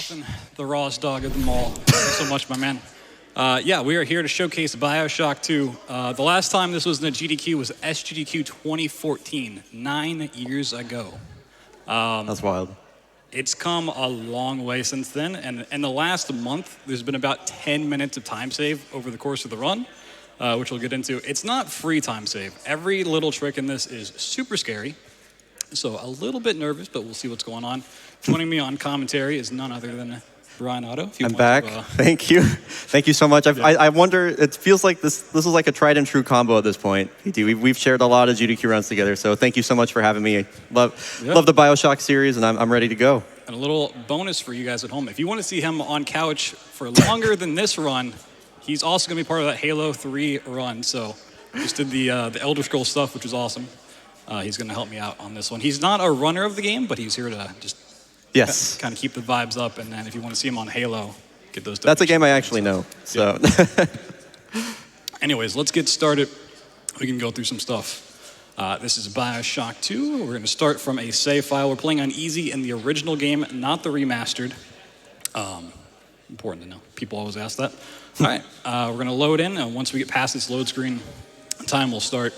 CovertMuffin, the rawest dog of them all. Thanks so much, my man. Yeah, we are here to showcase BioShock 2. The last time this was in a GDQ was SGDQ 2014, 9 years ago. That's wild. It's come a long way since then, and in the last month, there's been about 10 minutes of time save over the course of the run, which we'll get into. It's not free time save. Every little trick in this is super scary, so a little bit nervous, but we'll see what's going on. Joining me on commentary is none other than bryonato. I'm back. Thank you. Thank you so much. I wonder, it feels like this is like a tried and true combo at this point. We've shared a lot of GDQ runs together, so thank you so much for having me. Love the BioShock series, and I'm ready to go. And a little bonus for you guys at home. If you want to see him on couch for longer than this run, he's also going to be part of that Halo 3 run. So just did the Elder Scrolls stuff, which was awesome. He's going to help me out on this one. He's not a runner of the game, but he's here to just kind of keep the vibes up. And then if you want to see him on Halo, get those. That's a game I actually know. So, yeah. Anyways, let's get started. We can go through some stuff. This is BioShock 2. We're going to start from a save file. We're playing on easy in the original game, not the remastered. Important to know. People always ask that. All right, we're going to load in, and once we get past this load screen, time will start.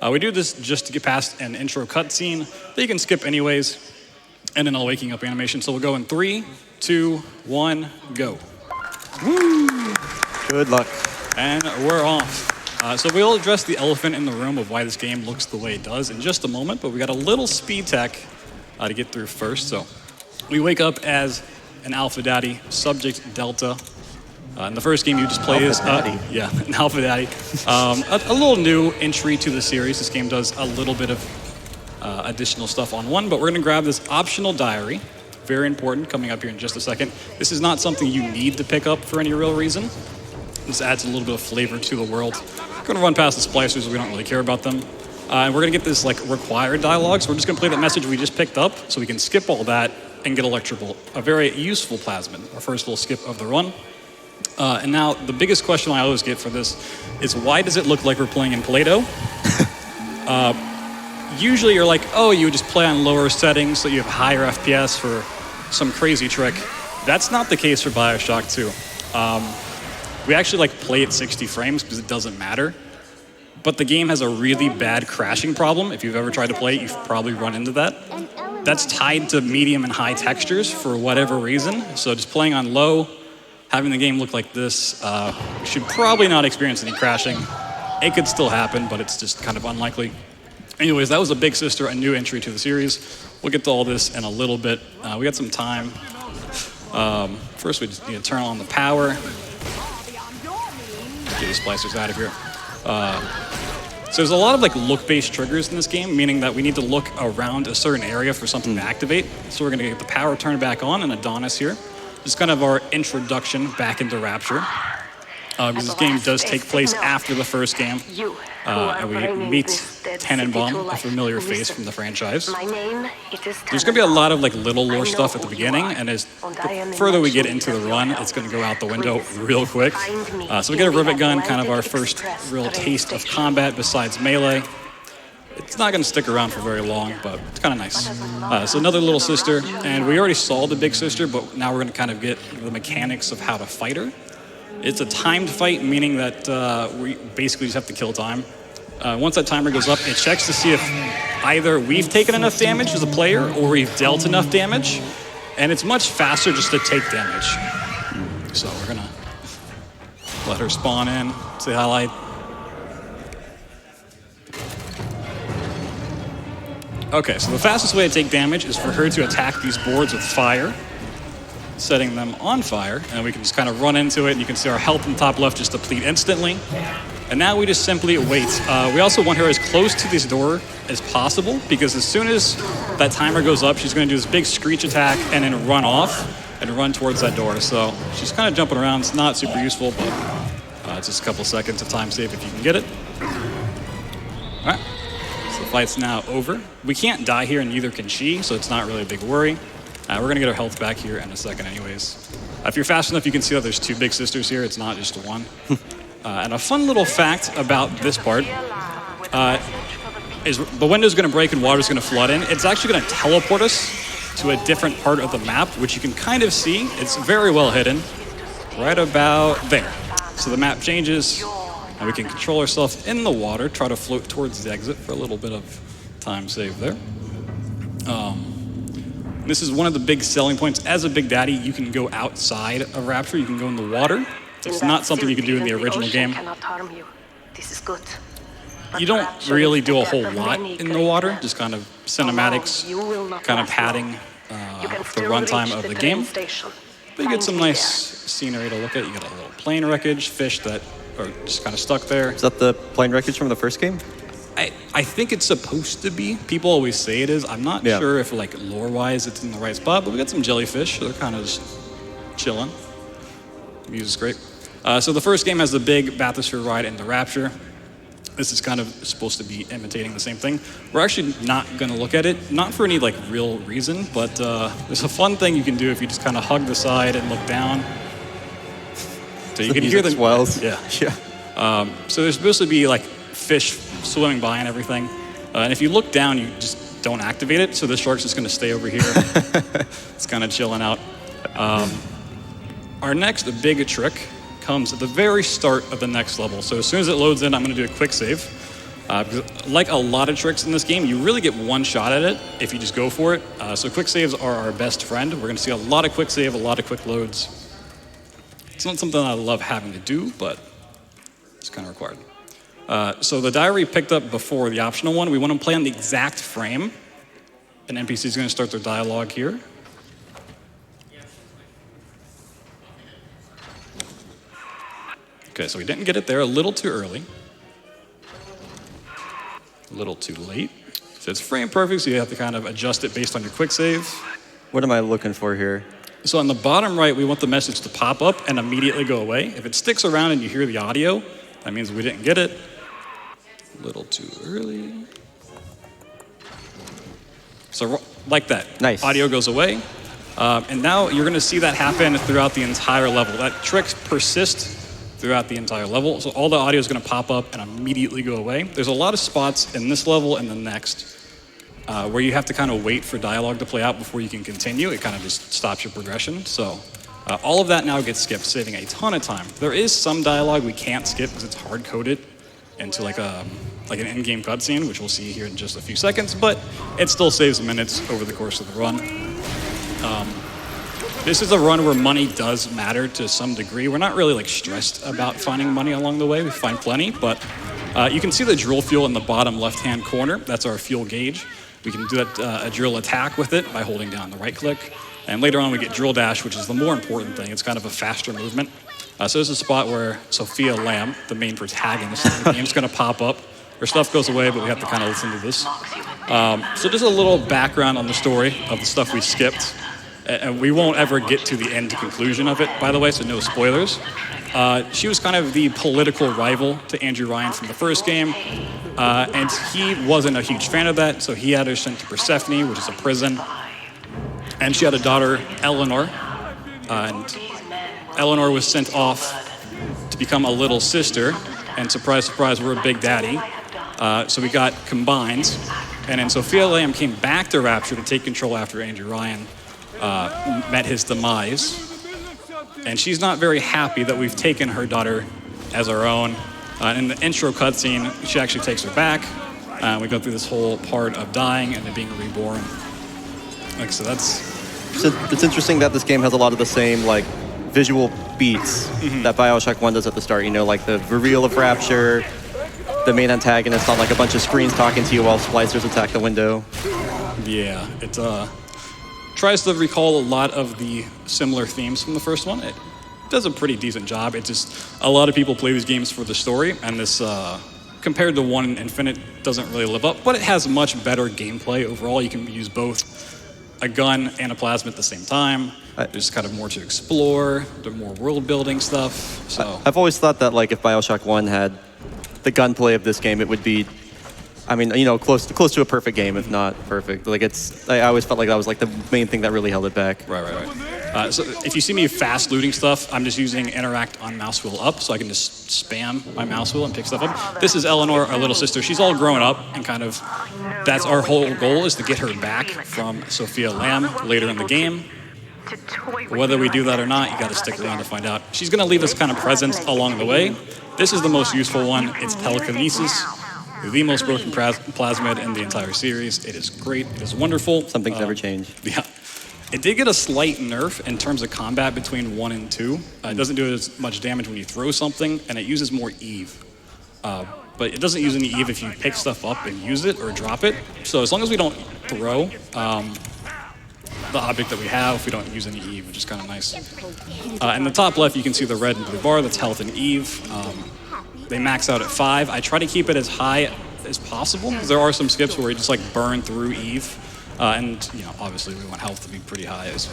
We do this just to get past an intro cutscene that you can skip anyways, and then a waking up animation. So we'll go in 3, 2, 1, go. Woo! Good luck. And we're off. So we'll address the elephant in the room of why this game looks the way it does in just a moment, but we got a little speed tech to get through first. So we wake up as an Alpha Daddy, Subject Delta. In the first game, you just play as an Alpha Daddy. A little new entry to the series. This game does a little bit of additional stuff on one, but we're going to grab this optional diary. Very important, coming up here in just a second. This is not something you need to pick up for any real reason. This adds a little bit of flavor to the world. We're going to run past the splicers. We don't really care about them. And we're going to get this required dialogue. So we're just going to play that message we just picked up so we can skip all that and get Electrobolt, a very useful plasmid. Our first little skip of the run. And now the biggest question I always get for this is why does it look like we're playing in Play-Doh? Usually you're like, oh, you would just play on lower settings so you have higher FPS for some crazy trick. That's not the case for BioShock 2. We actually play at 60 frames because it doesn't matter. But the game has a really bad crashing problem. If you've ever tried to play it, you've probably run into that. That's tied to medium and high textures for whatever reason. So just playing on low, having the game look like this, you should probably not experience any crashing. It could still happen, but it's just kind of unlikely. Anyways, that was a big sister, a new entry to the series. We'll get to all this in a little bit. We got some time. First, we just need to turn on the power. Get the splicers out of here. So there's a lot of look-based triggers in this game, meaning that we need to look around a certain area for something to activate. So we're going to get the power turned back on and Adonis here. This is kind of our introduction back into Rapture. Because this game does take place after the first game. And we meet Tannenbaum, a familiar face from the franchise. There's going to be a lot of little lore stuff at the beginning, and as the further we get into the run, it's going to go out the window real quick. So we get a rivet gun, kind of our first real taste of combat besides melee. It's not going to stick around for very long, but it's kind of nice. So another little sister, and we already saw the big sister, but now we're going to kind of get the mechanics of how to fight her. It's a timed fight, meaning that we basically just have to kill time. Once that timer goes up, it checks to see if either we've taken enough damage as a player or we've dealt enough damage, and it's much faster just to take damage. So we're going to let her spawn in, say hi. Okay, so the fastest way to take damage is for her to attack these boards with fire, setting them on fire, and we can just kind of run into it, and you can see our health in the top left just deplete instantly. And now we just simply wait. We also want her as close to this door as possible, because as soon as that timer goes up, she's going to do this big screech attack and then run off and run towards that door. So she's kind of jumping around. It's not super useful, but it's just a couple seconds of time save if you can get it. All right. So the fight's now over. We can't die here, and neither can she, so it's not really a big worry. We're going to get our health back here in a second anyways. If you're fast enough, you can see that there's two big sisters here. It's not just one. And a fun little fact about this part is the window's going to break and water's going to flood in. It's actually going to teleport us to a different part of the map, which you can kind of see. It's very well hidden, right about there. So the map changes, and we can control ourselves in the water, try to float towards the exit for a little bit of time save there. This is one of the big selling points. As a Big Daddy, you can go outside of Rapture. You can go in the water. It's not something you could do in the original game. This is good. You don't really do a whole lot in the water, just kind of cinematics, kind of padding the runtime of the game. But you get some nice scenery to look at. You get a little plane wreckage, fish that are just kind of stuck there. Is that the plane wreckage from the first game? I think it's supposed to be. People always say it is. I'm not sure if, like, lore-wise it's in the right spot, but we got some jellyfish. They're kind of just chilling. The music's great. So the first game has the big bathysphere ride into Rapture. This is kind of supposed to be imitating the same thing. We're actually not going to look at it, not for any, like, real reason, but there's a fun thing you can do if you just kind of hug the side and look down. So you can hear the swells. Yeah. So there's supposed to be, like, fish swimming by and everything. And if you look down, you just don't activate it, so the shark's just going to stay over here. It's kind of chilling out. Our next big trick comes at the very start of the next level. So as soon as it loads in, I'm going to do a quick save. Because like a lot of tricks in this game, you really get one shot at it if you just go for it. So quick saves are our best friend. We're going to see a lot of quick save, a lot of quick loads. It's not something I love having to do, but it's kind of required. So the diary picked up before the optional one. We want to play on the exact frame. An NPC is going to start their dialogue here. Okay, so we didn't get it there. A little too early. A little too late. So it's frame perfect, so you have to kind of adjust it based on your quick save. What am I looking for here? So on the bottom right, we want the message to pop up and immediately go away. If it sticks around and you hear the audio, that means we didn't get it. A little too early. So like that. Nice. Audio goes away. And now you're going to see that happen throughout the entire level. That trick persists throughout the entire level. So all the audio is going to pop up and immediately go away. There's a lot of spots in this level and the next where you have to kind of wait for dialogue to play out before you can continue. It kind of just stops your progression. So all of that now gets skipped, saving a ton of time. There is some dialogue we can't skip because it's hard-coded into like an in-game cutscene, which we'll see here in just a few seconds, but it still saves minutes over the course of the run. This is a run where money does matter to some degree. We're not really like stressed about finding money along the way. We find plenty, but you can see the drill fuel in the bottom left-hand corner. That's our fuel gauge. We can do a drill attack with it by holding down the right click. And later on we get drill dash, which is the more important thing. It's kind of a faster movement. So there's a spot where Sophia Lamb, the main protagonist of the game, is going to pop up. Her stuff goes away, but we have to kind of listen to this. So just a little background on the story of the stuff we skipped. And we won't ever get to the end conclusion of it, by the way, so no spoilers. She was kind of the political rival to Andrew Ryan from the first game. And he wasn't a huge fan of that, so he had her sent to Persephone, which is a prison. And she had a daughter, Eleanor. And Eleanor was sent off to become a little sister. And surprise, surprise, we're a Big Daddy. So we got combined. And then Sophia Lamb came back to Rapture to take control after Andrew Ryan met his demise. And she's not very happy that we've taken her daughter as our own. In the intro cutscene, she actually takes her back. We go through this whole part of dying and then being reborn. Like, so that's... So it's interesting that this game has a lot of the same, like, visual beats that BioShock 1 does at the start. You know, like the reveal of Rapture, the main antagonist on, like, a bunch of screens talking to you while splicers attack the window. Yeah, it tries to recall a lot of the similar themes from the first one. It does a pretty decent job. It's just a lot of people play these games for the story, and this, compared to 1 Infinite, doesn't really live up, but it has much better gameplay overall. You can use both a gun and a plasma at the same time. There's kind of more to explore, the more world-building stuff. So I've always thought that, like, if BioShock 1 had the gunplay of this game, it would be, I mean, you know, close to a perfect game, if not perfect. Like, I always felt like that was like the main thing that really held it back. Right. So if you see me fast looting stuff, I'm just using interact on mouse wheel up, so I can just spam my mouse wheel and pick stuff up. This is Eleanor, our little sister. She's all grown up, and kind of that's our whole goal, is to get her back from Sophia Lamb later in the game. Whether we do that or not, you got to stick around to find out. She's going to leave us kind of presents along the way. This is the most useful one. It's telekinesis, the most broken plasmid in the entire series. It is great. It is wonderful. Something's never changed. Yeah. It did get a slight nerf in terms of combat between 1 and 2. It doesn't do as much damage when you throw something, and it uses more Eve. But it doesn't use any Eve if you pick stuff up and use it or drop it. So as long as we don't throw the object that we have, we don't use any Eve, which is kind of nice. In the top left, you can see the red and blue bar. That's health and Eve. They max out at 5. I try to keep it as high as possible, because there are some skips where you just like burn through Eve. And obviously we want health to be pretty high as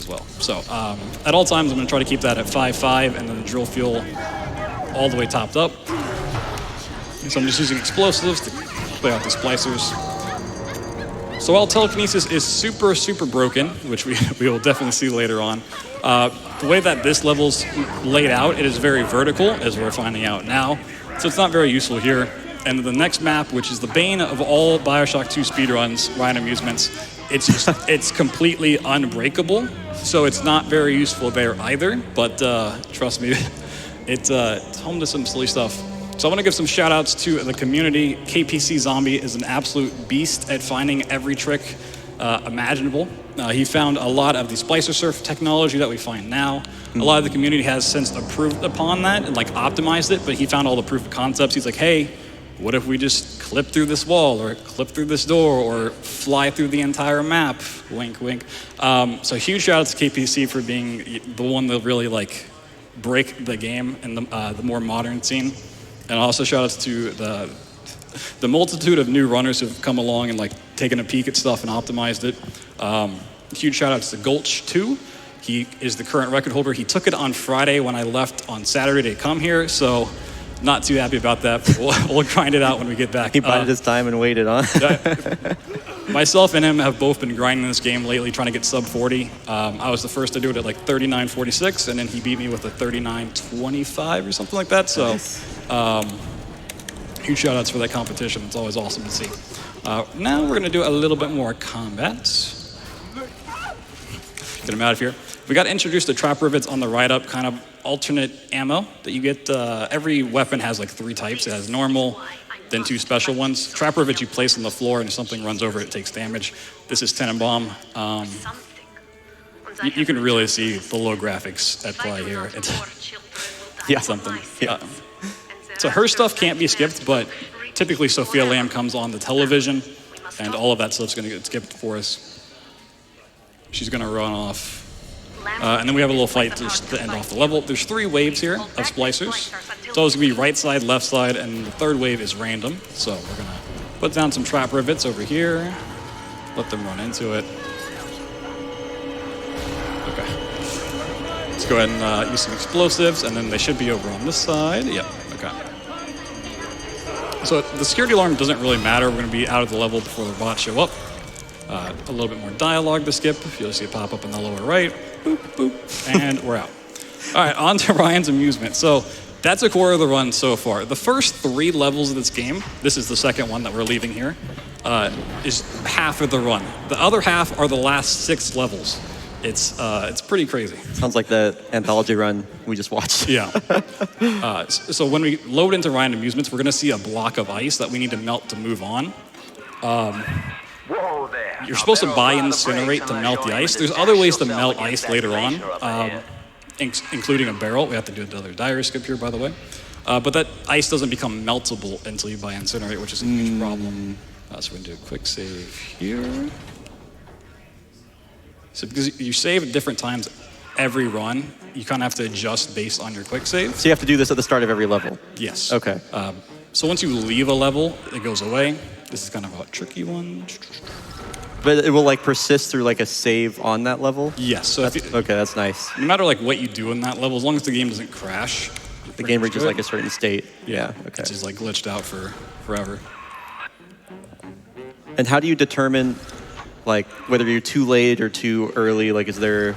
well. So at all times, I'm going to try to keep that at 5.5, and then the drill fuel all the way topped up. And so I'm just using explosives to play out the splicers. So while telekinesis is super, super broken, which we will definitely see later on, the way that this level's laid out, it is very vertical, as we're finding out now. So it's not very useful here. And the next map, which is the bane of all BioShock 2 speedruns, Ryan Amusements, it's completely unbreakable. So it's not very useful there either. But trust me, it's home to some silly stuff. So I want to give some shout outs to the community. KPC Zombie is an absolute beast at finding every trick imaginable. He found a lot of the splicer surf technology that we find now. A lot of the community has since approved upon that and optimized it, but he found all the proof of concepts. He's like, hey, what if we just clip through this wall or clip through this door or fly through the entire map? Wink, wink. So huge shout out to KPC for being the one that really break the game in the more modern scene. And also shout outs to the multitude of new runners who've come along and taken a peek at stuff and optimized it. Huge shout outs to Gulch too. He is the current record holder. He took it on Friday when I left on Saturday to come here. So not too happy about that, but we'll grind it out when we get back. He bided his time and waited on. Myself and him have both been grinding this game lately, trying to get sub 40. I was the first to do it at 39.46, and then he beat me with a 39.25 or something like that. So huge shout outs for that competition. It's always awesome to see. Now we're going to do a little bit more combat. Get him out of here. We got introduced to trap rivets on the right up, kind of alternate ammo that you get. Every weapon has 3 types. It has normal, then 2 special ones. Trap rivets you place on the floor, and if something runs over it, it takes damage. This is Tenenbaum. You can really see the low graphics at play here. It's something. So her stuff can't be skipped, but typically Sophia Lamb comes on the television, and all of that stuff's going to get skipped for us. She's going to run off. And then we have a little fight just to end off the level. There's 3 waves here of splicers. It's always going to be right side, left side, and the 3rd wave is random. So we're going to put down some trap rivets over here. Let them run into it. Okay. Let's go ahead and use some explosives, and then they should be over on this side. Yep, okay. So the security alarm doesn't really matter. We're going to be out of the level before the bots show up. A little bit more dialogue to skip. You'll see it pop up in the lower right. Boop, boop, and we're out. All right, on to Ryan's amusement. So that's a core of the run so far. The first 3 levels of this game, this is the second one that we're leaving here, is half of the run. The other half are the last 6 levels. It's pretty crazy. Sounds like the anthology run we just watched. Yeah. So when we load into Ryan Amusements, we're going to see a block of ice that we need to melt to move on. You're supposed to buy Incinerate to melt the ice. There's other ways to melt ice later on, including a barrel. We have to do another diary skip here, by the way. But that ice doesn't become meltable until you buy Incinerate, which is a huge problem. So we're going to do a quick save here. So because you save at different times every run, you kind of have to adjust based on your quick save. So you have to do this at the start of every level? Yes. Okay. So once you leave a level, it goes away. This is kind of a tricky one. But it will persist through a save on that level? Yes. So okay, that's nice. No matter what you do in that level, as long as the game doesn't crash. The game reaches a certain state. Yeah. Okay. It's just glitched out for forever. And how do you determine whether you're too late or too early? Is there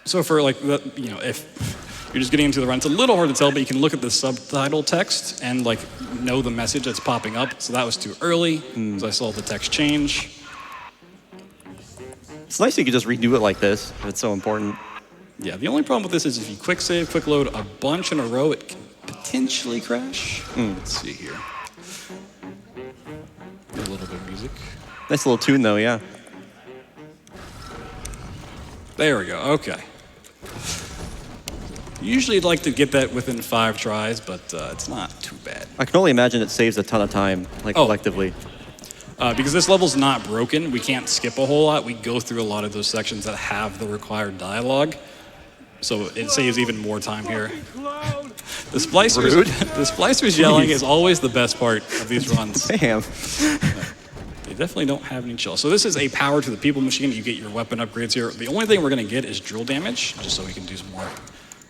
So for like, if you're just getting into the run, it's a little hard to tell, but you can look at the subtitle text and like know the message that's popping up. So that was too early, because I saw the text change. It's nice you can just redo it like this. It's so important. Yeah, the only problem with this is if you quick save, quick load a bunch in a row, it can potentially crash. Let's see here. A little bit of music. Nice little tune though, yeah. There we go, okay. Usually I'd like to get that within 5 tries, but it's not too bad. I can only imagine it saves a ton of time, like collectively. Because this level's not broken, we can't skip a whole lot. We go through a lot of those sections that have the required dialogue. So it saves even more time here. The splicers yelling is always the best part of these runs. Damn. They definitely don't have any chill. So this is a power to the people machine. You get your weapon upgrades here. The only thing we're going to get is drill damage, just so we can do some more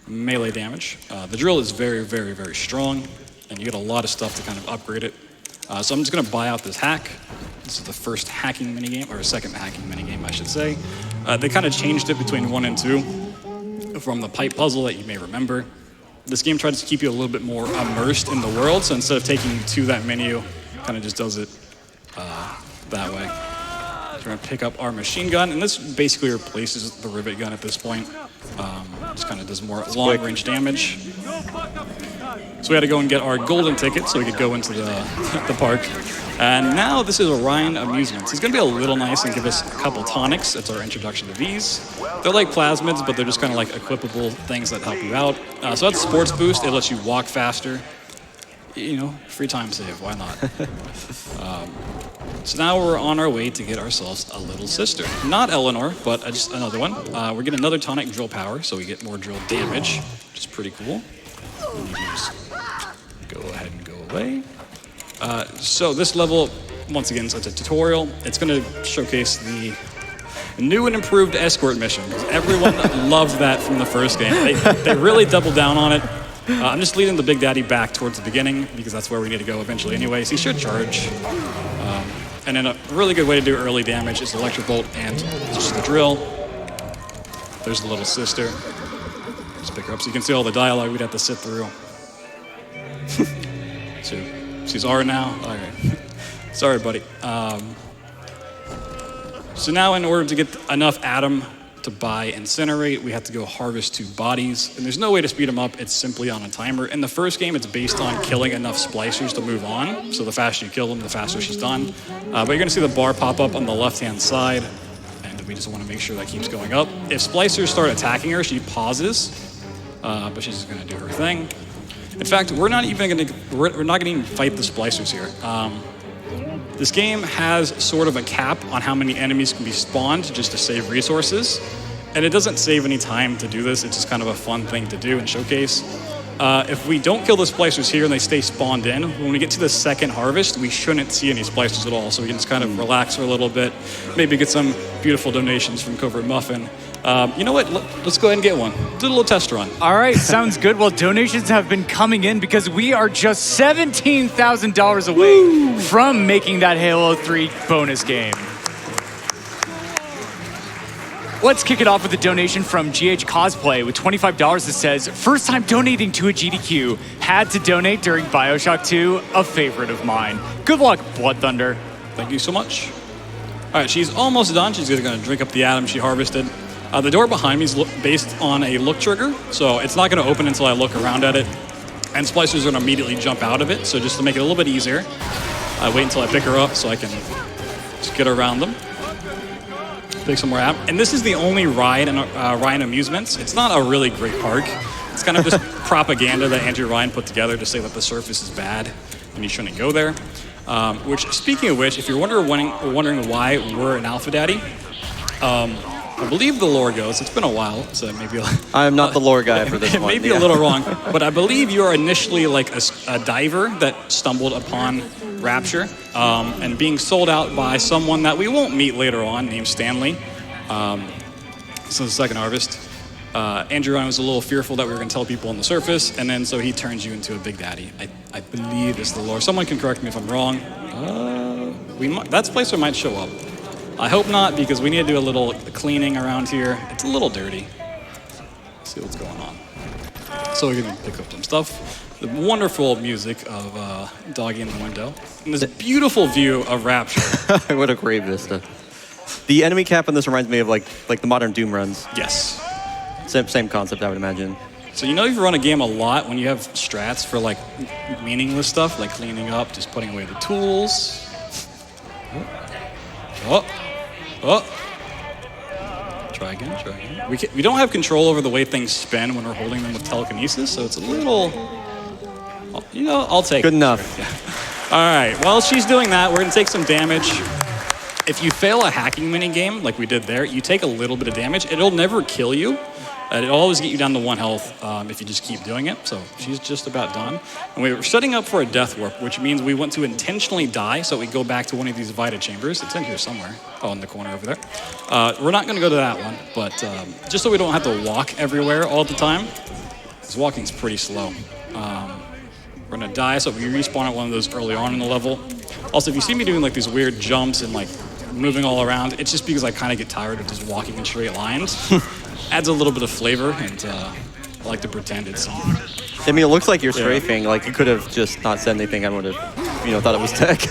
melee damage. The drill is very, very, very strong, and you get a lot of stuff to kind of upgrade it. So I'm just going to buy out this hack. This is the first hacking minigame, or second hacking minigame, I should say. They kind of changed it between 1 and 2 from the pipe puzzle that you may remember. This game tries to keep you a little bit more immersed in the world, so instead of taking you to that menu, kind of just does it that way. So we're going to pick up our machine gun, and this basically replaces the rivet gun at this point. Just kind of does more long-range damage. So we had to go and get our golden ticket so we could go into the park. And now this is Orion Amusements. He's going to be a little nice and give us a couple tonics. It's our introduction to these. They're like plasmids, but they're just kind of like equipable things that help you out. So that's Sports Boost. It lets you walk faster. You know, free time save. Why not? So now we're on our way to get ourselves a little sister. Not Eleanor, but just another one. We're getting another tonic drill power, so we get more drill damage, which is pretty cool. And you can just go ahead and go away. So this level, once again, so it's a tutorial. It's going to showcase the new and improved escort mission, because everyone loved that from the first game. They really doubled down on it. I'm just leading the Big Daddy back towards the beginning, because that's where we need to go eventually anyway, so he should charge. And then a really good way to do early damage is Electric Bolt and just the drill. There's the little sister. Just pick her up so you can see all the dialogue we'd have to sit through. So she's R now. All right. Sorry, buddy. So now in order to get enough Atom to buy Incinerate, we have to go harvest 2 bodies. And there's no way to speed them up. It's simply on a timer. In the first game, it's based on killing enough splicers to move on. So the faster you kill them, the faster she's done. But you're going to see the bar pop up on the left-hand side. And we just want to make sure that keeps going up. If splicers start attacking her, she pauses. But she's just going to do her thing. In fact, we're not going to even fight the splicers here. This game has sort of a cap on how many enemies can be spawned just to save resources. And it doesn't save any time to do this. It's just kind of a fun thing to do and showcase. If we don't kill the splicers here and they stay spawned in, when we get to the second harvest, we shouldn't see any splicers at all. So we can just kind of relax for a little bit, maybe get some beautiful donations from CovertMuffin. You know what? Let's go ahead and get one. Do a little test run. All right, sounds good. Well, donations have been coming in because we are just $17,000 away from making that Halo 3 bonus game. Let's kick it off with a donation from GH Cosplay with $25 that says, first time donating to a GDQ. Had to donate during BioShock 2, a favorite of mine. Good luck, bloodthunder. Thank you so much. All right, she's almost done. She's going to drink up the Atom she harvested. The door behind me is based on a look trigger, so it's not going to open until I look around at it. And splicers are going to immediately jump out of it, so just to make it a little bit easier, I wait until I pick her up so I can just get around them. Pick some more out. And this is the only ride in Ryan Amusements. It's not a really great park. It's kind of just propaganda that Andrew Ryan put together to say that the surface is bad and you shouldn't go there. Which, speaking of which, if you're wondering why we're an Alpha Daddy, I believe the lore goes, it's been a while, so maybe... I'm not the lore guy for this one. Maybe a little wrong, but I believe you are initially like a diver that stumbled upon Rapture and being sold out by someone that we won't meet later on named Stanley. So the second harvest. Andrew Ryan was a little fearful that we were going to tell people on the surface, and then so he turns you into a Big Daddy. I believe is the lore. Someone can correct me if I'm wrong. That's a place we might show up. I hope not, because we need to do a little cleaning around here. It's a little dirty. see what's going on. So we're gonna pick up some stuff. The wonderful music of Doggy in the Window. And this beautiful view of Rapture. What a great vista. The enemy cap on this reminds me of like the modern Doom runs. Yes. Same concept, I would imagine. So you know if you run a game a lot when you have strats for like meaningless stuff, like cleaning up, just putting away the tools. Oh. Try again. We don't have control over the way things spin when we're holding them with telekinesis, so it's a little, I'll take it. Good enough. Yeah. All right, while she's doing that, we're gonna take some damage. If you fail a hacking mini game like we did there, you take a little bit of damage. It'll never kill you. It'll always get you down to 1 health if you just keep doing it. So she's just about done. And we were setting up for a death warp, which means we want to intentionally die so we go back to one of these Vita chambers. It's in here somewhere. Oh, in the corner over there. We're not going to go to that one, but just so we don't have to walk everywhere all the time. This walking's pretty slow. We're going to die, so we respawn at one of those early on in the level. Also, if you see me doing like these weird jumps and like moving all around, it's just because I kind of get tired of just walking in straight lines. Adds a little bit of flavor, and I like to pretend it's. I mean, it looks like you're strafing. Like you could have just not said anything. I would have, thought it was tech.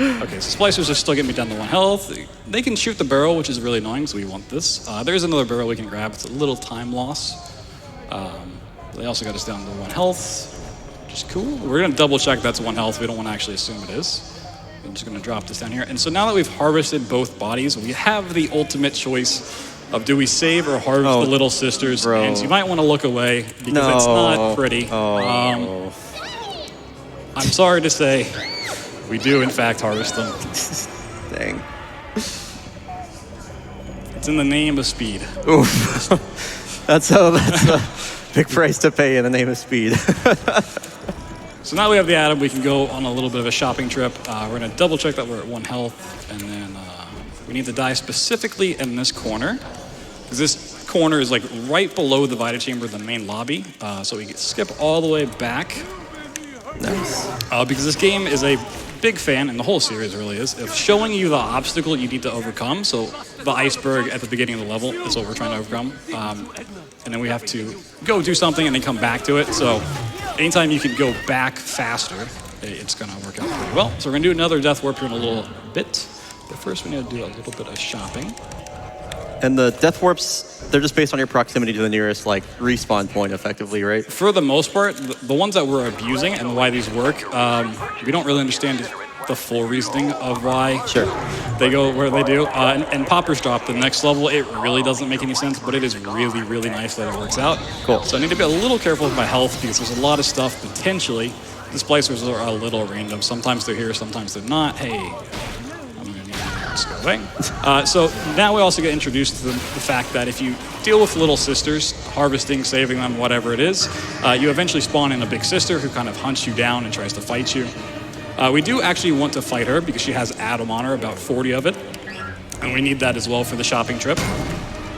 Okay, so splicers are still getting me down to 1 health. They can shoot the barrel, which is really annoying, so we want this. There's another barrel we can grab. It's a little time loss. They also got us down to 1 health, which is cool. We're gonna double check that's 1 health. We don't want to actually assume it is. I'm just gonna drop this down here. And so now that we've harvested both bodies, we have the ultimate choice of do we save or harvest the little sisters? Bro. And so you might want to look away because it's not pretty. Oh. I'm sorry to say, we do in fact harvest them. Dang. It's in the name of speed. Oof. That's a big price to pay in the name of speed. So now we have the atom, we can go on a little bit of a shopping trip. We're gonna double check that we're at 1 health, and then we need to die specifically in this corner, because this corner is like right below the Vita chamber, the main lobby. So we can skip all the way back. Nice. Because this game is a big fan, and the whole series really is, of showing you the obstacle you need to overcome. So the iceberg at the beginning of the level is what we're trying to overcome. And then we have to go do something and then come back to it. So anytime you can go back faster, it's gonna work out pretty well. So we're gonna do another death warp here in a little bit. But first we need to do a little bit of shopping. And the death warps, they're just based on your proximity to the nearest respawn point effectively, right? For the most part, the ones that we're abusing and why these work, we don't really understand the full reasoning of why they go where they do. And Poppers Drop, the next level, it really doesn't make any sense, but it is really, really nice that it works out. Cool. So I need to be a little careful with my health because there's a lot of stuff potentially. The splicers are a little random. Sometimes they're here, sometimes they're not. Hey. Go away. So now we also get introduced to the fact that if you deal with little sisters, harvesting, saving them, whatever it is, you eventually spawn in a big sister who kind of hunts you down and tries to fight you. We do actually want to fight her because she has Atom on her, about 40 of it, and we need that as well for the shopping trip.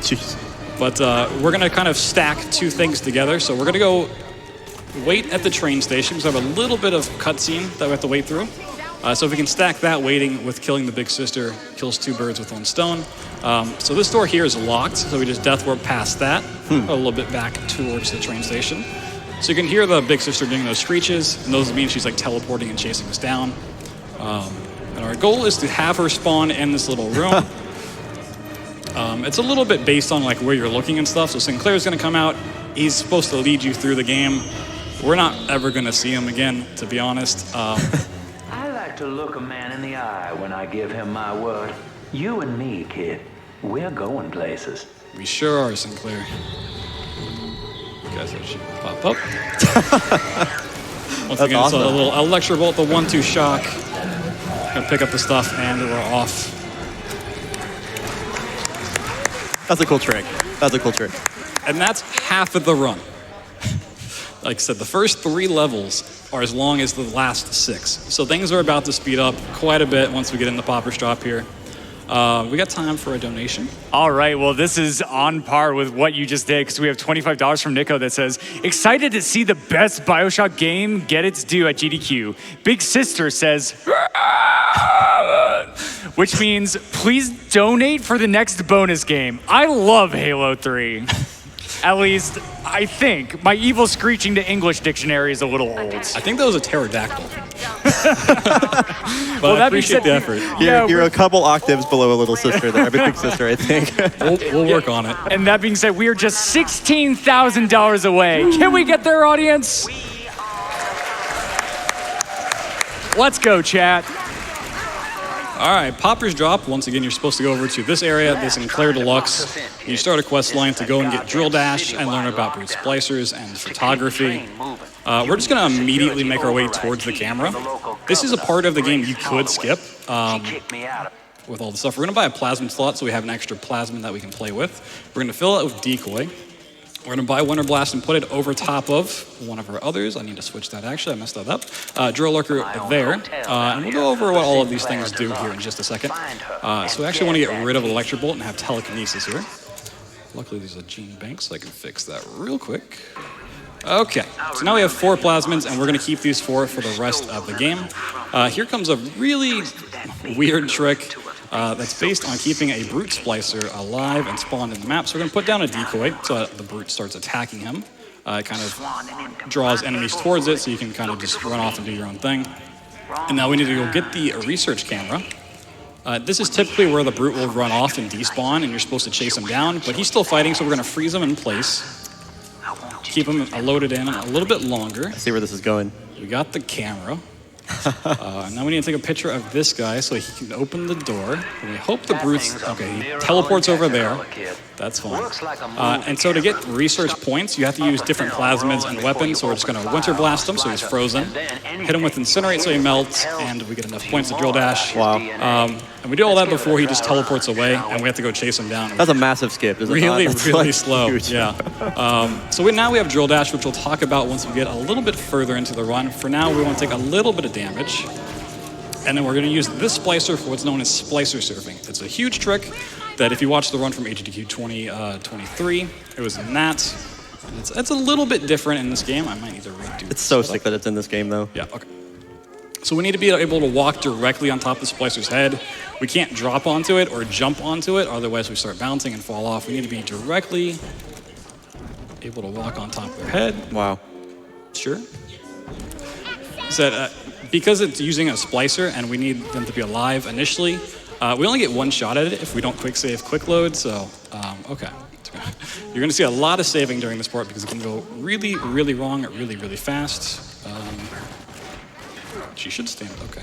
Jeez. But we're gonna kind of stack 2 things together. So we're gonna go wait at the train station because we have a little bit of cutscene that we have to wait through. So if we can stack that waiting with killing the big sister, kills 2 birds with 1 stone. So this door here is locked, so we just death warp past that, a little bit back towards the train station. So you can hear the big sister doing those screeches, and those mean she's like teleporting and chasing us down. And our goal is to have her spawn in this little room. It's a little bit based on like where you're looking and stuff. So Sinclair's gonna come out. He's supposed to lead you through the game. We're not ever gonna see him again, to be honest. I like to look a man in the eye when I give him my word. You and me, kid, we're going places. We sure are, Sinclair. You guys should pop up. Once again, awesome. so a little lecture bolt, the 1-2 shock. Gonna pick up the stuff, and we're off. That's a cool trick. That's a cool trick. And that's half of the run. Like I said, the first 3 levels are as long as the last 6. So things are about to speed up quite a bit once we get in the Popper's Drop here. We got time for a donation. All right, well, this is on par with what you just did because we have $25 from Nico that says, excited to see the best BioShock game get its due at GDQ. Big Sister says, which means please donate for the next bonus game. I love Halo 3. At least, I think. My evil screeching to English dictionary is a little old. I think that was a pterodactyl. But Well, I that being appreciate said, the effort. You're a couple octaves below a little sister there, a big sister, I think. We'll work on it. And that being said, we are just $16,000 away. Can we get there, audience? Let's go, chat. All right, Popper's Drop. Once again, you're supposed to go over to this area, this Sinclair Deluxe. You start a quest line to go and get Drill Dash and learn about brute splicers and photography. We're just going to immediately make our way towards the camera. This is a part of the game you could skip with all the stuff. We're going to buy a plasmid slot so we have an extra plasmid that we can play with. We're going to fill it with decoy. We're going to buy Winter Blast and put it over top of one of our others. I need to switch that, actually. I messed that up. Drill Lurker there. And we'll go over what all of these things do here in just a second. So we actually want to get rid of Electrobolt and have telekinesis here. Luckily, there's a gene bank, so I can fix that real quick. Okay, so now we have 4 plasmids, and we're going to keep these 4 for the rest of the game. Here comes a really weird trick that's based on keeping a brute splicer alive and spawned in the map. So we're going to put down a decoy so that the brute starts attacking him. It kind of draws enemies towards it, so you can kind of just run off and do your own thing. And now we need to go get the research camera. This is typically where the brute will run off and despawn, and you're supposed to chase him down, but he's still fighting, so we're going to freeze him in place. Keep him loaded in a little bit longer. I see where this is going. We got the camera. Now we need to take a picture of this guy so he can open the door. And we hope the brute's... Okay, he teleports over there. That's fine. And so to get research points, you have to use different plasmids and weapons. So we're just going to Winter Blast him so he's frozen. Hit him with Incinerate so he melts. And we get enough points to Drill Dash. Wow. And we do all that before he just teleports away. And we have to go chase him down. That's a massive skip, isn't it? Really like slow. Huge. Yeah. So now we have Drill Dash, which we'll talk about once we get a little bit further into the run. For now, we want to take a little bit of damage. And then we're going to use this splicer for what's known as splicer surfing. It's a huge trick that if you watch the run from HDQ 2023, it was in that. And it's a little bit different in this game. I might need to redo It's so sick that it's in this game, though. Yeah, okay. So we need to be able to walk directly on top of the splicer's head. We can't drop onto it or jump onto it, otherwise we start bouncing and fall off. We need to be directly able to walk on top of their head. Wow. Sure. So, because it's using a splicer and we need them to be alive initially, we only get 1 shot at it if we don't quick save, quick load. So, okay. You're going to see a lot of saving during this part because it can go really, really wrong, really, really fast. She should stand. Okay.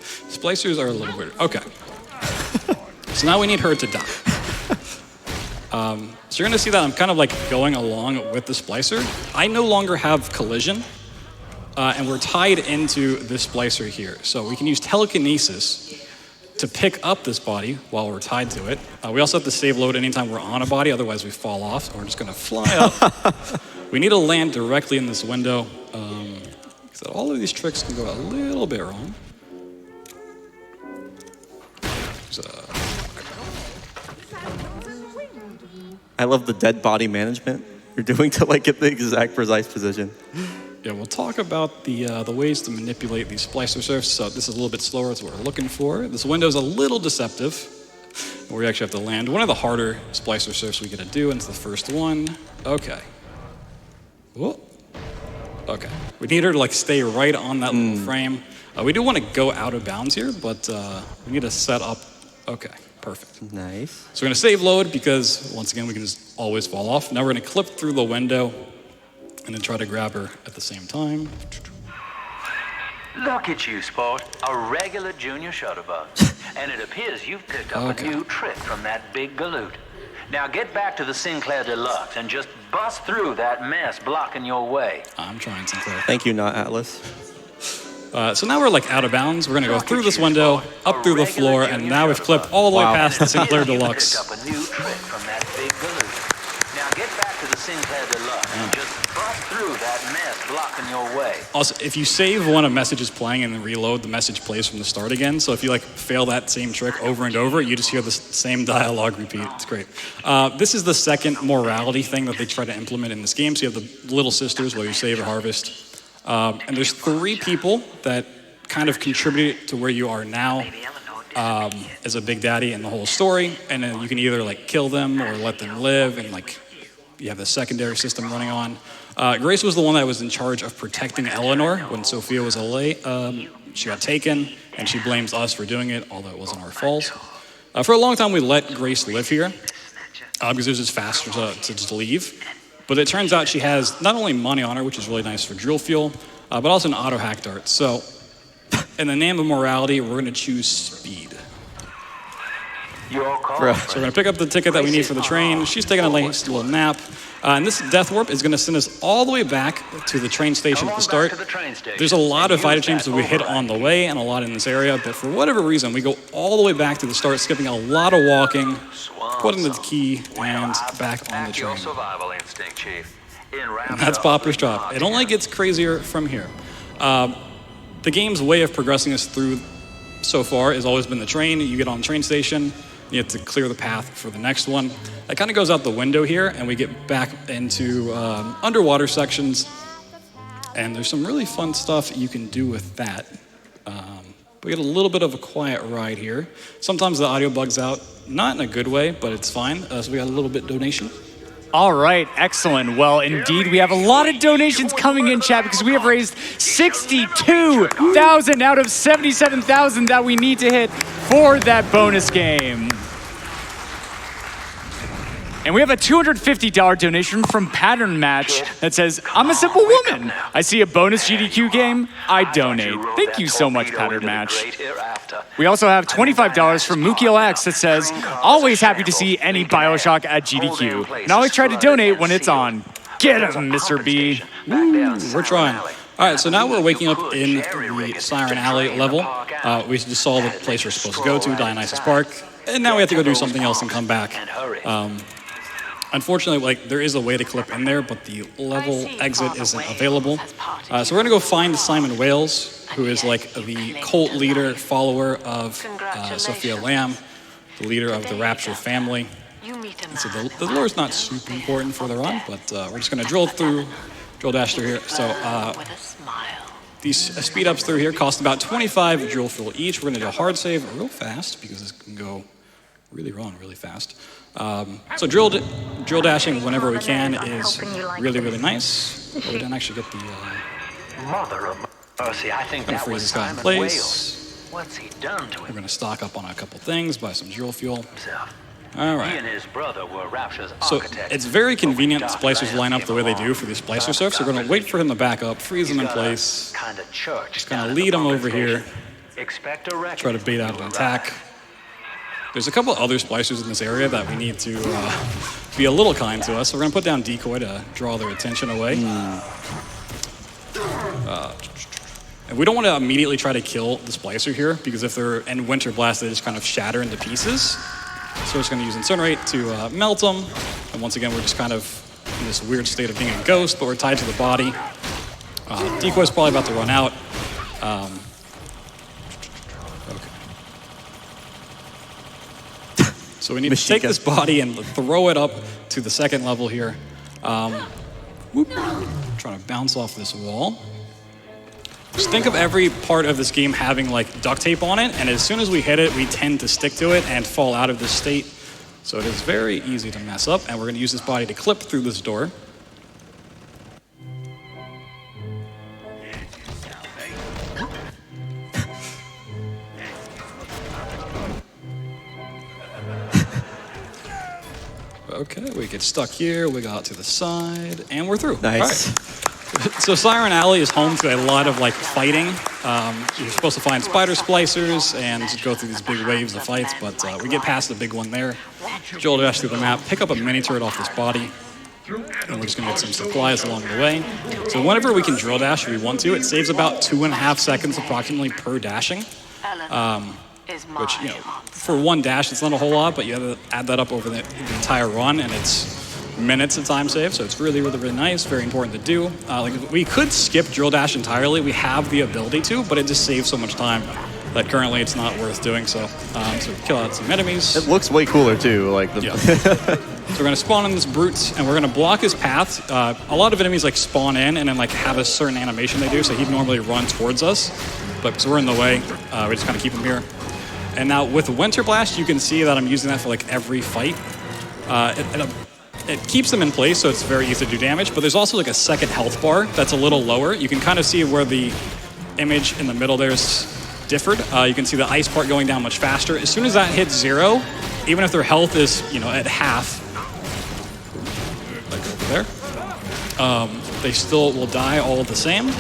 Splicers are a little weird. Okay. So now we need her to die. So you're going to see that I'm kind of like going along with the splicer. I no longer have collision. And we're tied into this splicer here. So we can use telekinesis to pick up this body while we're tied to it. We also have to save load anytime we're on a body, otherwise we fall off. So we're just gonna fly up. We need to land directly in this window. So all of these tricks can go a little bit wrong. I love the dead body management you're doing to like get the exact precise position. Yeah, we'll talk about the ways to manipulate these splicer surfs. So this is a little bit slower, that's what we're looking for. This window's a little deceptive, where we actually have to land. One of the harder splicer surfs we get to do, and it's the first one. Okay. Whoa. Okay. We need her to like stay right on that little frame. We do want to go out of bounds here, but we need to set up. Okay, perfect. Nice. So we're gonna save load because once again, we can just always fall off. Now we're gonna clip through the window and then try to grab her at the same time. Look at you, sport. A regular junior shutterbug. And it appears you've picked up a new trick from that big galoot. Now get back to the Sinclair Deluxe and just bust through that mess blocking your way. I'm trying, Sinclair. Thank you, not Atlas. So now we're like out of bounds. We're gonna go through this window, up through the floor, and now we've clipped all the way past the Sinclair Deluxe. Picked up a new trick from that big galoot. Now get back to the Sinclair Deluxe and just bust through that mess blocking your way. Also, if you save when a message is playing and then reload, the message plays from the start again. So if you like fail that same trick over and over, you just hear the same dialogue repeat. It's great. This is the second morality thing that they try to implement in this game. So you have the little sisters where you save or harvest. And there's 3 people that kind of contribute to where you are now as a big daddy in the whole story. And then you can either like kill them or let them live and like You have the secondary system running on. Grace was the one that was in charge of protecting Eleanor when Sophia was away. She got taken, and she blames us for doing it, although it wasn't our fault. For a long time, we let Grace live here because it was just faster to just leave. But it turns out she has not only money on her, which is really nice for drill fuel, but also an auto hack dart. So in the name of morality, we're going to choose speed. Your call. Bro. So we're going to pick up the ticket that we need for the train. She's taking a nice little nap. And this death warp is going to send us all the way back to the train station at the start. There's a lot of fighter champs that we hit on the way and a lot in this area, but for whatever reason, we go all the way back to the start, skipping a lot of walking, putting the key, and back on the train. And that's Popper's job. It only gets crazier from here. The game's way of progressing us through so far has always been the train. You get on the train station, you have to clear the path for the next one. That kind of goes out the window here, and we get back into underwater sections. And there's some really fun stuff you can do with that. We get a little bit of a quiet ride here. Sometimes the audio bugs out, not in a good way, but it's fine. So we got a little bit donation. All right, excellent. Well, indeed, we have a lot of donations coming in, chat, because we have raised 62,000 out of 77,000 that we need to hit for that bonus game. And we have a $250 donation from Pattern Match that says, I'm a simple woman. I see a bonus GDQ game, I donate. Thank you so much, Pattern Match. We also have $25 from MukiLX that says, always happy to see any BioShock at GDQ. And I always try to donate when it's on. Get him, Mr. B. We're trying. All right, so now we're waking up in the Siren Alley level. We just saw the place we're supposed to go to, Dionysus Park. And now we have to go do something else and come back. Unfortunately, there is a way to clip in there, but the level exit isn't available. So we're gonna go find Simon Wales, who is the cult leader, follower of Sophia Lamb, the leader of the Rapture family. So the lore is not super important for the run, but we're just gonna drill dash through here. So these speed ups through here cost about 25 drill fuel each. We're gonna do a hard save real fast because this can go really wrong really fast. So drill dashing whenever we can is really, really nice. But we don't actually get the... Mother of mercy, I think gonna that freeze was this guy in Simon place. Wales. What's he done to We're him? gonna stock up on a couple things, buy some drill fuel. Himself? All He right. and his brother were Rapture's So architects. it's very convenient But splicers line up the way they do along. for these splicer surfs. We're gonna wait for him to back up, freeze him in place, Kind of church. just kind down of at the lead him pumping over here, station. Expect a wreck. try to bait out an attack. There's a couple other splicers in this area that we need to be a little kind to us. So we're gonna put down decoy to draw their attention away. And we don't want to immediately try to kill the splicer here, because if they're in Winter Blast, they just kind of shatter into pieces. So we're just gonna use Incinerate to melt them. And once again, we're just kind of in this weird state of being a ghost, but we're tied to the body. Decoy's probably about to run out. So we need to take this body and throw it up to the second level here. Whoop. Trying to bounce off this wall. Just think of every part of this game having duct tape on it, and as soon as we hit it, we tend to stick to it and fall out of this state. So it is very easy to mess up, and we're gonna use this body to clip through this door. Okay, we get stuck here, we go out to the side, and we're through. Nice. All right. So Siren Alley is home to a lot of fighting. You're supposed to find spider splicers and go through these big waves of fights, but we get past the big one there. Drill dash through the map, pick up a mini turret off this body, and we're just gonna get some supplies along the way. So whenever we can drill dash if we want to, it saves about 2.5 seconds approximately per dashing. Which, for one dash, it's not a whole lot, but you have to add that up over the entire run, and it's minutes of time save, so it's really, really, really nice, very important to do. We could skip drill dash entirely. We have the ability to, but it just saves so much time that currently it's not worth doing, so kill out some enemies. It looks way cooler, too. Yeah. So we're gonna spawn in this brute, and we're gonna block his path. A lot of enemies spawn in and then have a certain animation they do, so he'd normally run towards us, but because we're in the way, we just kind of keep him here. And now with Winter Blast, you can see that I'm using that for every fight. it keeps them in place, so it's very easy to do damage, but there's also like a second health bar that's a little lower. You can kind of see where the image in the middle there's differed. You can see the ice part going down much faster. As soon as that hits 0, even if their health is, at half, like over there, they still will die all the same.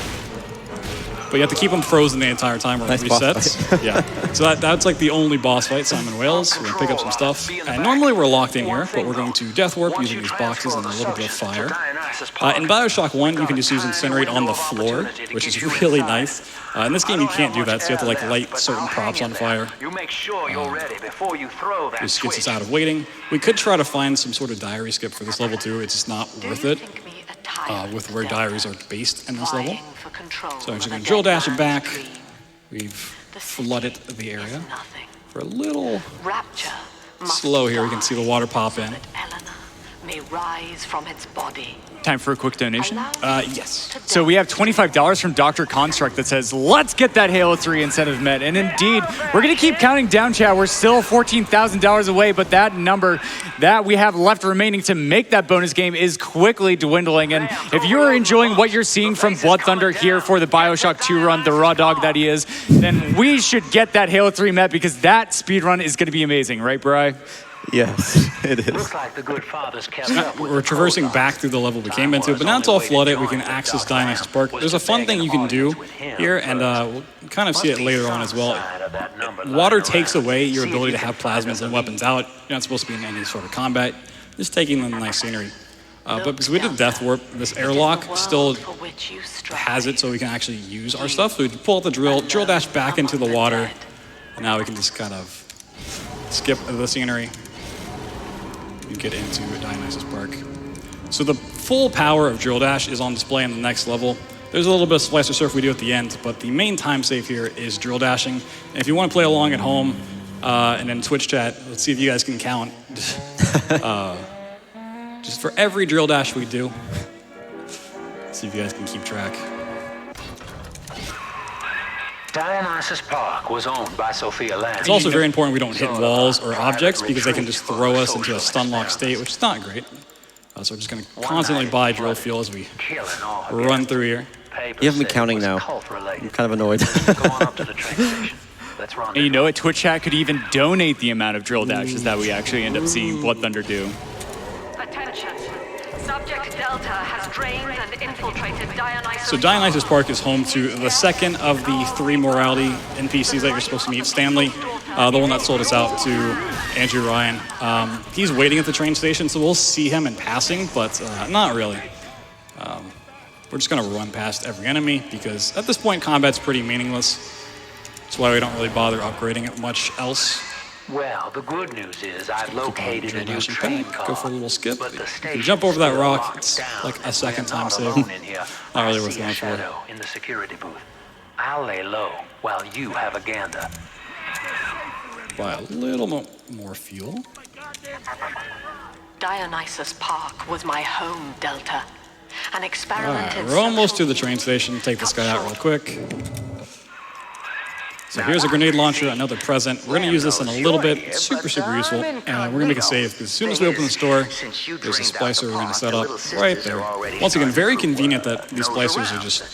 But you have to keep them frozen the entire time or it resets. Yeah. So that's like the only boss fight, Simon Wales. We're gonna pick up some stuff. And normally we're locked in here, but we're going to Death Warp using these boxes and a little bit of fire. In BioShock 1, you can just use Incinerate on the floor, which is really nice. In this game, you can't do that, so you have to like light certain props on fire. This gets us out of waiting. We could try to find some sort of diary skip for this level too. It's just not worth it. With where diaries are based in this level. So I'm just going to drill dash it back. We've flooded the area. For a little slow here, we can see the water pop in. May rise from its body. Time for a quick donation? Yes. So we have $25 from Dr. Construct that says, let's get that Halo 3 incentive met. And indeed, we're going to keep counting down, chat. We're still $14,000 away, but that number that we have left remaining to make that bonus game is quickly dwindling. And if you're enjoying what you're seeing from Blood Thunder here for the BioShock 2 run, the raw dog that he is, then we should get that Halo 3 met because that speed run is going to be amazing, right, Bri? Yes, it is. Looks like the good fathers kept up with We're traversing back through the level we came into, but now it's all flooded. We can access Dionysus Park. There's a fun thing you can do here, and we'll kind of see it later on as well. Water takes away your ability to have plasmas and weapons out. You're not supposed to be in any sort of combat. Just taking the nice scenery. But because we did Death Warp, this airlock still has it so we can actually use our stuff. So we pull out the drill dash back into the water, and now we can just kind of skip the scenery. You get into Dionysus Park. So the full power of Drill Dash is on display in the next level. There's a little bit of Splicer Surf we do at the end, but the main time save here is Drill Dashing. And if you want to play along at home and in Twitch chat, let's see if you guys can count. Just for every Drill Dash we do, see if you guys can keep track. Dionysus Park was owned by Sophia Land. It's also very important we don't hit walls or objects because they can just throw us into a stun lock state, which is not great. So we're just going to constantly buy drill fuel as we run through here. You have me counting now. I'm kind of annoyed. And you know what? Twitch chat could even donate the amount of drill dashes that we actually end up seeing Blood Thunder do. Attention. Subject Delta has drained and infiltrated Dionysus. So Dionysus Park is home to the second of the 3 morality NPCs that you're supposed to meet. Stanley, the one that sold us out to Andrew Ryan. He's waiting at the train station, so we'll see him in passing, but not really. We're just going to run past every enemy because at this point, combat's pretty meaningless. That's why we don't really bother upgrading it much else. Well, the good news is I've located a new train car. Go for a little skip. But the If you jump over that rock, it's like a second time save. Not really worth going for. In the security booth. I'll lay low while you have a gander. Buy a little more fuel. Dionysus Park was my home, Delta. An experiment in We're almost to social the train station. Take this guy out real quick. So here's a grenade launcher, another present. We're going to use this in a little bit. It's super, super useful. And we're going to make a save because as soon as we open the store, there's a splicer we're going to set up right there. Once again, very convenient that these splicers are just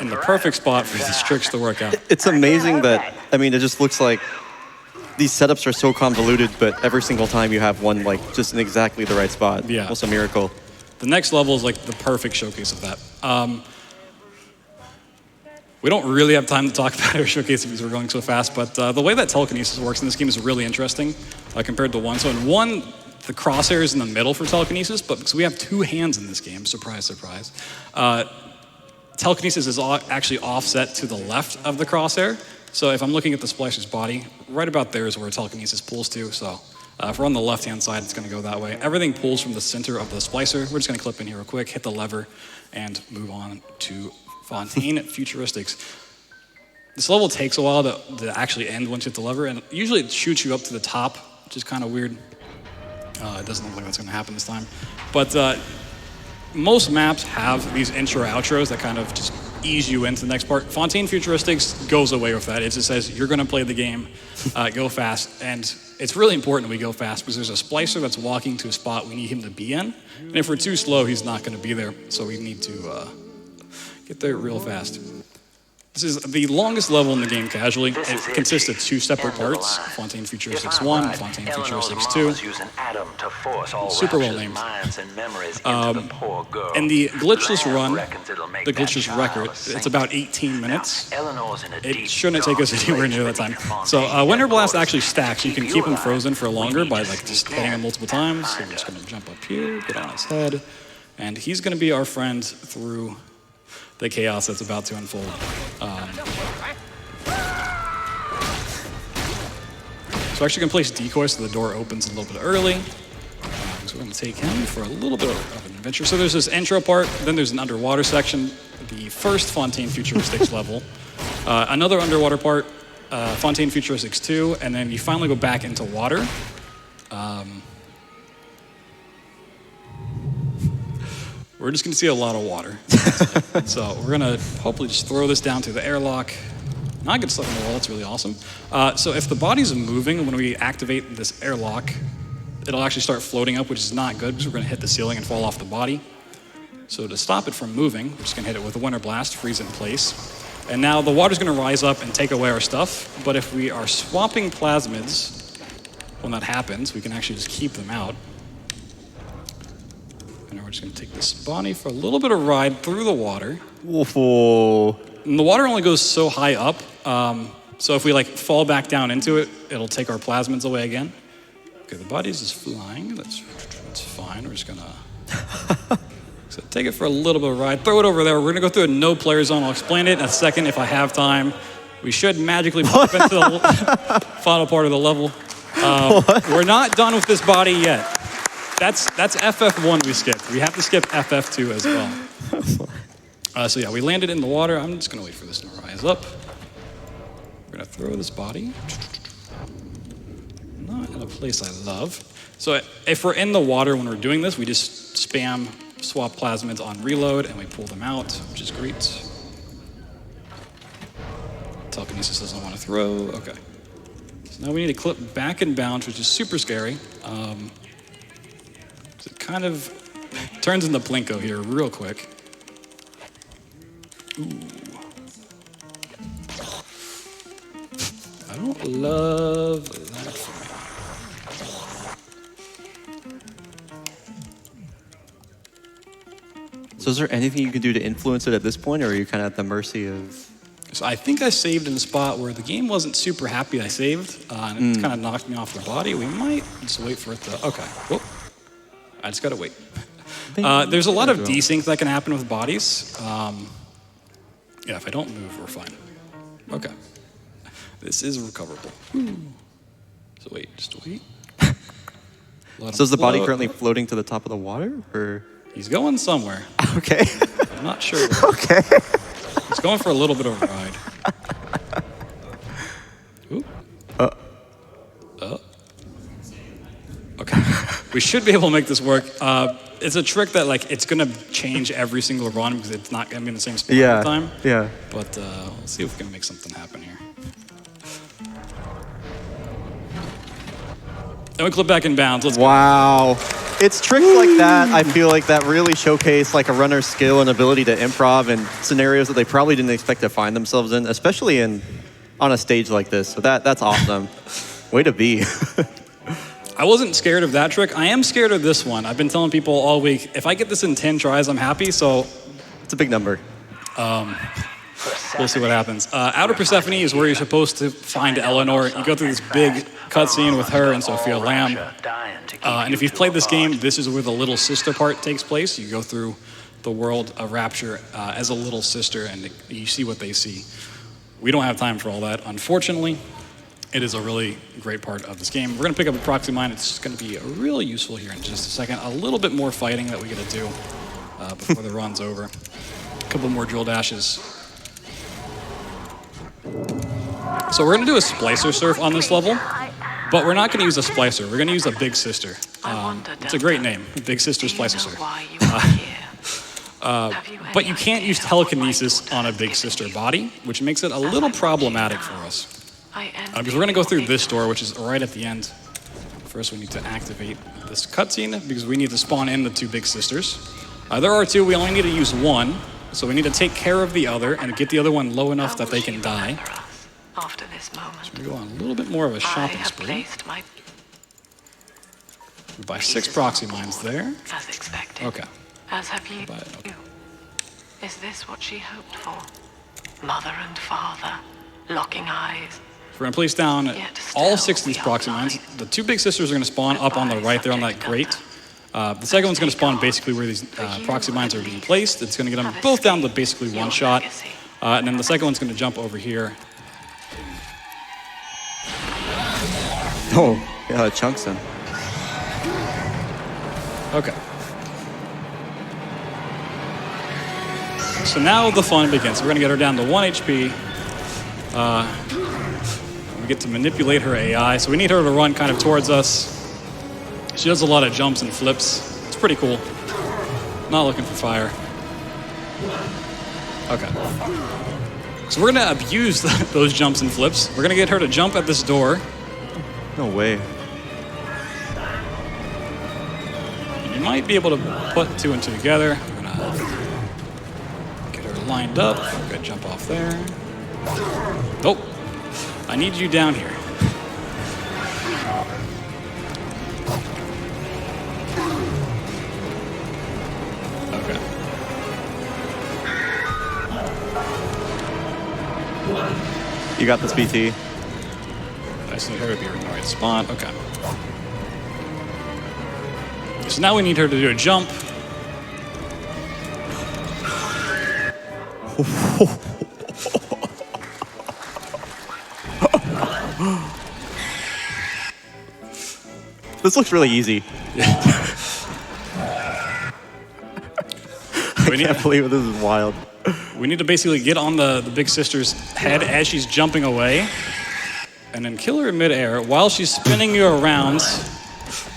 in the perfect spot for these tricks to work out. It's amazing that, I mean, it just looks like these setups are so convoluted, but every single time you have one, like, just in exactly the right spot. Yeah. Almost a miracle. The next level is like the perfect showcase of that. We don't really have time to talk about our showcase because we're going so fast, but the way that telekinesis works in this game is really interesting compared to 1. So in 1, the crosshair is in the middle for telekinesis, but because we have 2 hands in this game, surprise, surprise, telekinesis is actually offset to the left of the crosshair. So if I'm looking at the splicer's body, right about there is where telekinesis pulls to. So if we're on the left-hand side, it's going to go that way. Everything pulls from the center of the splicer. We're just going to clip in here real quick, hit the lever, and move on to Fontaine Futuristics. This level takes a while to actually end once you hit the lever, and usually it shoots you up to the top, which is kind of weird. It doesn't look like that's going to happen this time. But most maps have these intro outros that kind of just ease you into the next part. Fontaine Futuristics goes away with that. It just says, you're going to play the game, go fast. And it's really important we go fast because there's a splicer that's walking to a spot we need him to be in. And if we're too slow, he's not going to be there. So we need to get there real fast. This is the longest level in the game casually. It consists of 2 separate parts, Fontaine Futuristics 1, Fontaine Futuristics 2. Super well named. And the glitchless run, the glitchless record, it's about 18 minutes. It shouldn't take us anywhere near that time. So Winter Blast actually stacks. You can keep him frozen for longer by like just hitting him multiple times. So I'm just going to jump up here, get on his head, and he's going to be our friend through the chaos that's about to unfold. So we're actually going to place decoys so the door opens a little bit early. So we're going to take him for a little bit of an adventure. So there's this intro part, then there's an underwater section, the first Fontaine Futuristics level, another underwater part, Fontaine Futuristics 2, and then you finally go back into water. We're just going to see a lot of water. So we're going to hopefully just throw this down through the airlock. Not get stuck in the wall, that's really awesome. So if the body's moving, when we activate this airlock, it'll actually start floating up, which is not good because we're going to hit the ceiling and fall off the body. So to stop it from moving, we're just going to hit it with a Winter Blast, freeze it in place. And now the water's going to rise up and take away our stuff. But if we are swapping plasmids, when that happens, we can actually just keep them out. And we're just going to take this body for a little bit of ride through the water. Whoa. And the water only goes so high up, so if we like fall back down into it, it'll take our plasmids away again. Okay, the body's just flying. That's fine. We're just gonna so take it for a little bit of a ride. Throw it over there. We're gonna go through a no-player zone. I'll explain it in a second if I have time. We should magically pop into the final part of the level. We're not done with this body yet. That's FF1 we skipped. We have to skip FF2 as well. So yeah, we landed in the water. I'm just gonna wait for this to rise up. We're gonna throw this body. Not in a place I love. So if we're in the water when we're doing this, we just spam swap plasmids on reload and we pull them out, which is great. Telekinesis doesn't want to throw, okay. So now we need to clip back and bounce, which is super scary. It kind of turns into Plinko here real quick. Ooh. I don't love that for me. So is there anything you can do to influence it at this point, or are you kind of at the mercy of... So I think I saved in a spot where the game wasn't super happy I saved, and it kind of knocked me off the body. We might just wait for it to... Okay. Whoop. I just gotta wait. There's a lot of desync that can happen with bodies. Yeah, if I don't move, we're fine. Okay. This is recoverable. So wait, just wait. So is the body currently floating to the top of the water, or? He's going somewhere. Okay. I'm not sure. Okay. He's going for a little bit of a ride. Okay. We should be able to make this work. It's a trick that like it's gonna change every single run because it's not gonna be in the same spot all the time. Yeah. But we'll see if we can make something happen here. And we clip back in bounds. Let's go. Wow. It's tricks like that, I feel like that really showcase like a runner's skill and ability to improv in scenarios that they probably didn't expect to find themselves in, especially on a stage like this. So that's awesome. Way to be. I wasn't scared of that trick. I am scared of this one. I've been telling people all week, if I get this in 10 tries, I'm happy, so... It's a big number. We'll see what happens. Outer Persephone is where you're supposed to find Eleanor. You go through this big cutscene with her and Sophia Lamb. And if you've played this game, this is where the little sister part takes place. You go through the world of Rapture as a little sister, and you see what they see. We don't have time for all that, unfortunately. It is a really great part of this game. We're going to pick up a proxy mine. It's going to be really useful here in just a second. A little bit more fighting that we got to do before the run's over. A couple more drill dashes. So we're going to do a splicer surf on this level, but we're not going to use a splicer. We're going to use a big sister. It's a great name, Big Sister Splicer Surf. But you can't use telekinesis on a big sister body, which makes it a little problematic for us. Because we're going to go through this door, which is right at the end. First, we need to activate this cutscene because we need to spawn in the two big sisters. There are two, we only need to use one. So we need to take care of the other and get the other one low enough that they can die. After this moment, So we go on a little bit more of a shopping spree. We buy 6 proxy mines there. As expected. Okay. As have you. Okay. Is this what she hoped for? Mother and father, locking eyes. We're going to place down all 6 of these proxy mines. The 2 big sisters are going to spawn up on the right there on that grate. The second one's going to spawn basically where these proxy mines are being placed. It's going to get them both down to basically one shot. And then the second one's going to jump over here. Oh, yeah, chunks him. Okay. So now the fun begins. We're going to get her down to 1 HP. We get to manipulate her AI. So we need her to run kind of towards us. She does a lot of jumps and flips. It's pretty cool. Not looking for fire. Okay. So we're going to abuse those jumps and flips. We're going to get her to jump at this door. No way. You might be able to put 2 and 2 together. We're going to get her lined up. We're going to jump off there. Oh, I need you down here. Okay. You got this, BT. I just need her to be in the right spot. Okay. So now we need her to do a jump. This looks really easy. I can't believe it. This is wild. We need to basically get on the big sister's head as she's jumping away, and then kill her in midair while she's spinning you around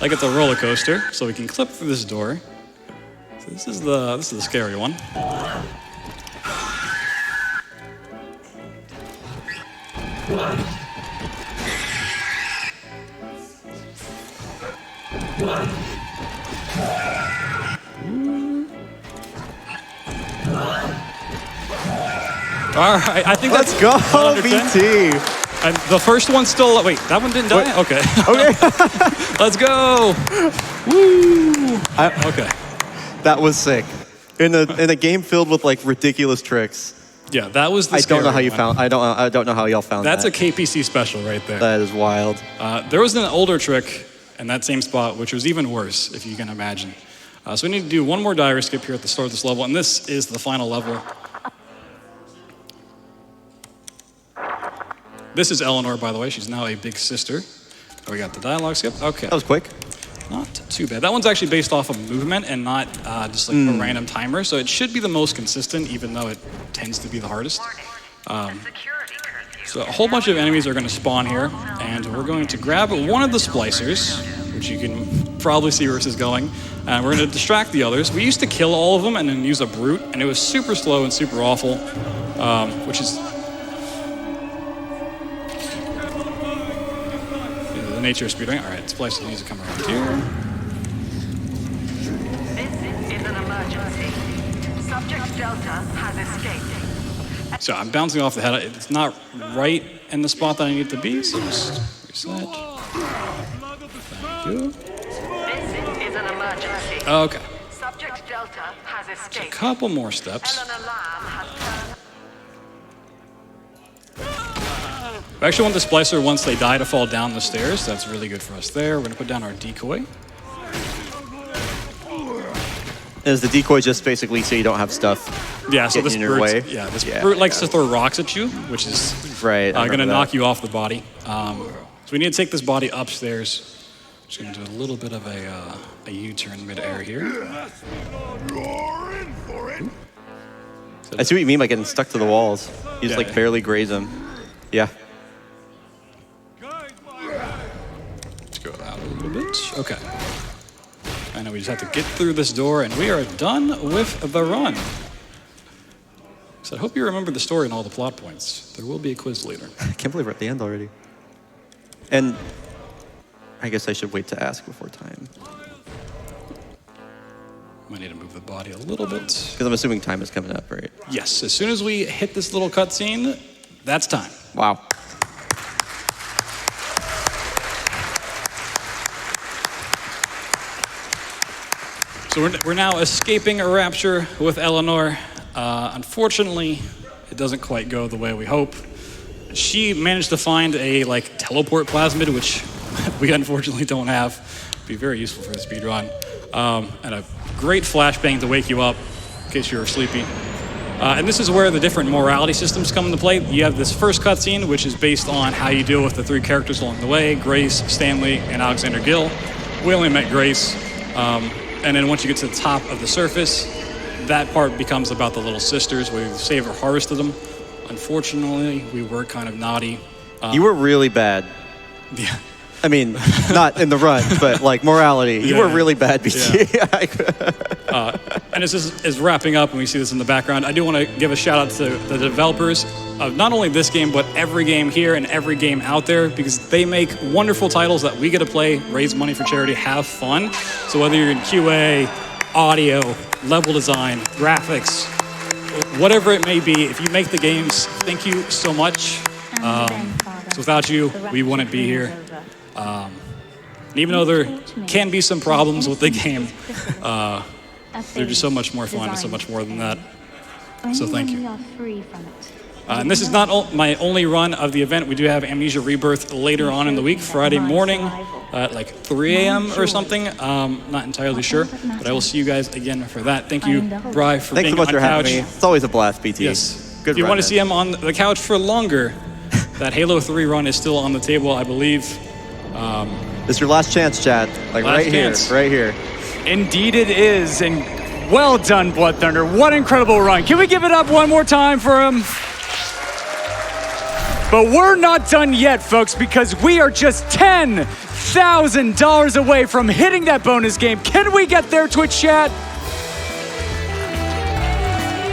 like it's a roller coaster. So we can clip through this door. So this is the scary one. All right, I think Let's that's go, 100%. BT. And the first one's still. Wait, that one didn't die? Wait. Okay. Okay. Let's go. Woo. Okay. That was sick. In a game filled with like ridiculous tricks. Yeah, that was the I don't know scary how you one. found. I don't know how y'all found That's that. a KPC special right there. That is wild. There was an older trick in that same spot, which was even worse, if you can imagine. So we need to do one more diary skip here at the start of this level, and this is the final level. This is Eleanor, by the way. She's now a big sister. Oh, we got the dialogue skip. Okay. That was quick. Not too bad. That one's actually based off of movement and not just like a random timer, so it should be the most consistent, even though it tends to be the hardest. So a whole bunch of enemies are going to spawn here, and we're going to grab one of the splicers, which you can probably see where this is going, and we're going to distract the others. We used to kill all of them and then use a brute, and it was super slow and super awful, which is the nature of speedrunning. All right, splicer needs to come around here. This is an emergency. Subject Delta has escaped. So I'm bouncing off the head. It's not right in the spot that I need it to be, so just reset. Thank you. This is an emergency. Okay. Subject Delta has A escaped. couple more steps. Eleanor Lamb has turned. We actually want the splicer, once they die, to fall down the stairs. That's really good for us there. We're going to put down our decoy. Is the decoy just basically so you don't have stuff Yeah, so getting this in your brute, way? yeah, this brute likes to throw rocks at you, which is Right. I going to remember knock that. you off the body. So we need to take this body upstairs. Just going to do a little bit of a U-turn mid-air here. I see what you mean by getting stuck to the walls. You just Yeah. like barely graze them. Yeah. Let's go out a little bit. Okay. And then we just have to get through this door, and we are done with the run. So I hope you remember the story and all the plot points. There will be a quiz later. I can't believe we're at the end already. And I guess I should wait to ask before time. Might need to move the body a little bit. Because I'm assuming time is coming up, right? Yes, as soon as we hit this little cutscene, that's time. Wow. So we're now escaping a rapture with Eleanor. Unfortunately, it doesn't quite go the way we hope. She managed to find a teleport plasmid, which we unfortunately don't have. It'd be very useful for the speed run. And a great flashbang to wake you up in case you're sleepy. And this is where the different morality systems come into play. You have this first cutscene, which is based on how you deal with the three characters along the way, Grace, Stanley, and Alexander Gill. We only met Grace. And then once you get to the top of the surface, that part becomes about the little sisters. We saved or harvested them. Unfortunately, we were kind of naughty. You were really bad. Yeah. I mean, not in the run, but morality. You were really bad, BT. Yeah. And as this is wrapping up, and we see this in the background, I do want to give a shout out to the developers of not only this game, but every game here and every game out there, because they make wonderful titles that we get to play, raise money for charity, have fun. So whether you're in QA, audio, level design, graphics, whatever it may be, if you make the games, thank you so much. So without you, we wouldn't be here. And even though there can be some problems with the game, they're just so much more fun and so much more than that. So thank you. And this is not my only run of the event. We do have Amnesia Rebirth later on in the week, Friday morning at 3 a.m. or something. Not entirely sure, but I will see you guys again for that. Thank you, Bri, for being on Thanks so much for couch. having me. It's always a blast, BT. Yes. Good if you run, want to man. see him on the couch for longer, that Halo 3 run is still on the table, I believe. This is your last chance, Chad. Right here. Indeed it is, and well done, Blood Thunder. What an incredible run. Can we give it up one more time for him? But we're not done yet, folks, because we are just $10,000 away from hitting that bonus game. Can we get there, Twitch chat?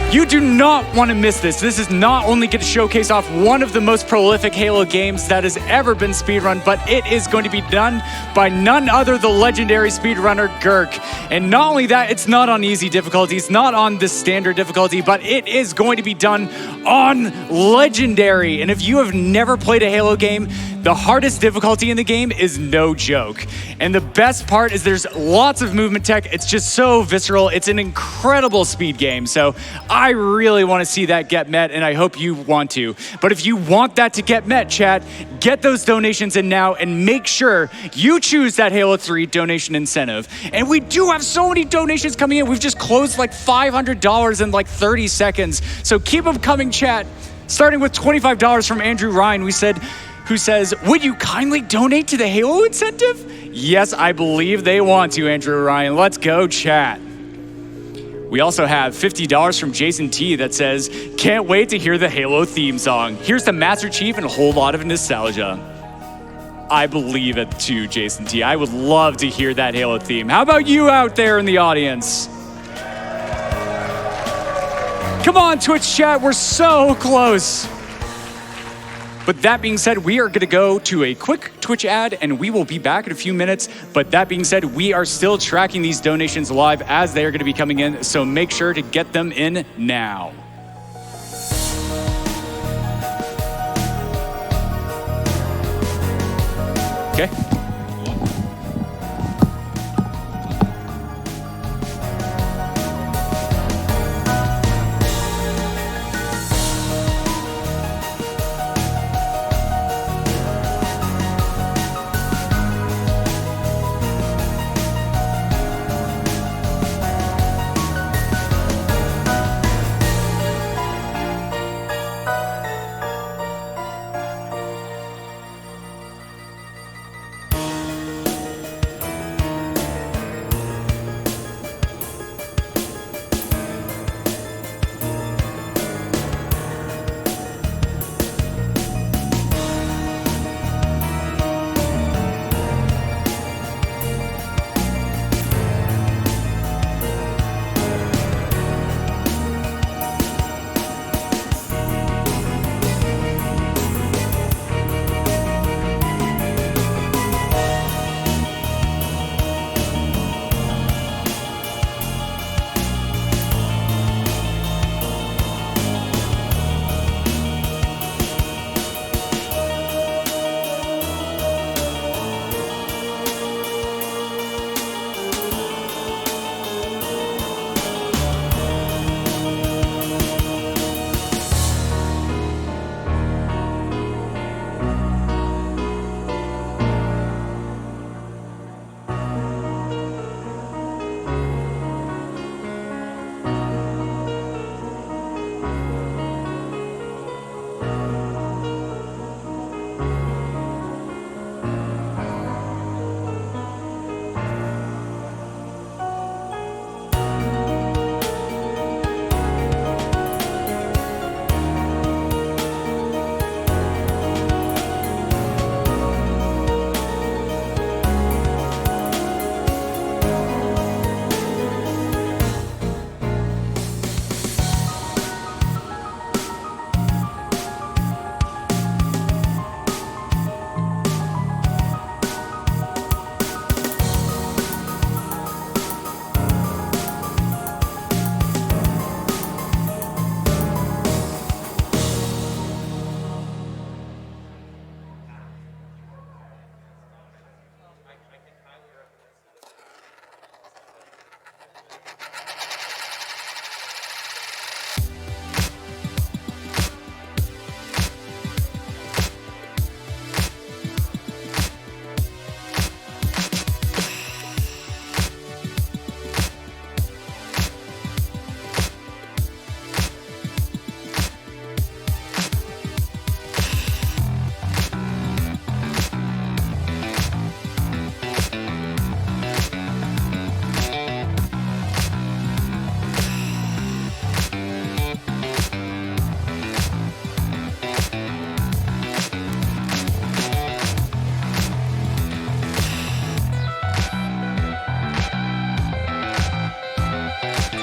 You do not want to miss this. This is not only going to showcase off one of the most prolific Halo games that has ever been speedrun, but it is going to be done by none other the legendary speedrunner Girk. And not only that, it's not on easy difficulty, it's not on the standard difficulty, but it is going to be done on legendary. And if you have never played a Halo game, the hardest difficulty in the game is no joke. And the best part is there's lots of movement tech. It's just so visceral. It's an incredible speed game. So I really want to see that get met, and I hope you want to. But if you want that to get met, chat, get those donations in now and make sure you choose that Halo 3 donation incentive. And we do have so many donations coming in. We've just closed $500 in 30 seconds. So keep them coming, chat. Starting with $25 from Andrew Ryan, who says, would you kindly donate to the Halo incentive? Yes, I believe they want to, Andrew Ryan. Let's go, chat. We also have $50 from Jason T that says, can't wait to hear the Halo theme song. Here's the Master Chief and a whole lot of nostalgia. I believe it too, Jason T. I would love to hear that Halo theme. How about you out there in the audience? Come on, Twitch chat, we're so close. But that being said, we are going to go to a quick Twitch ad, and we will be back in a few minutes. But that being said, we are still tracking these donations live as they are going to be coming in, so make sure to get them in now. Okay.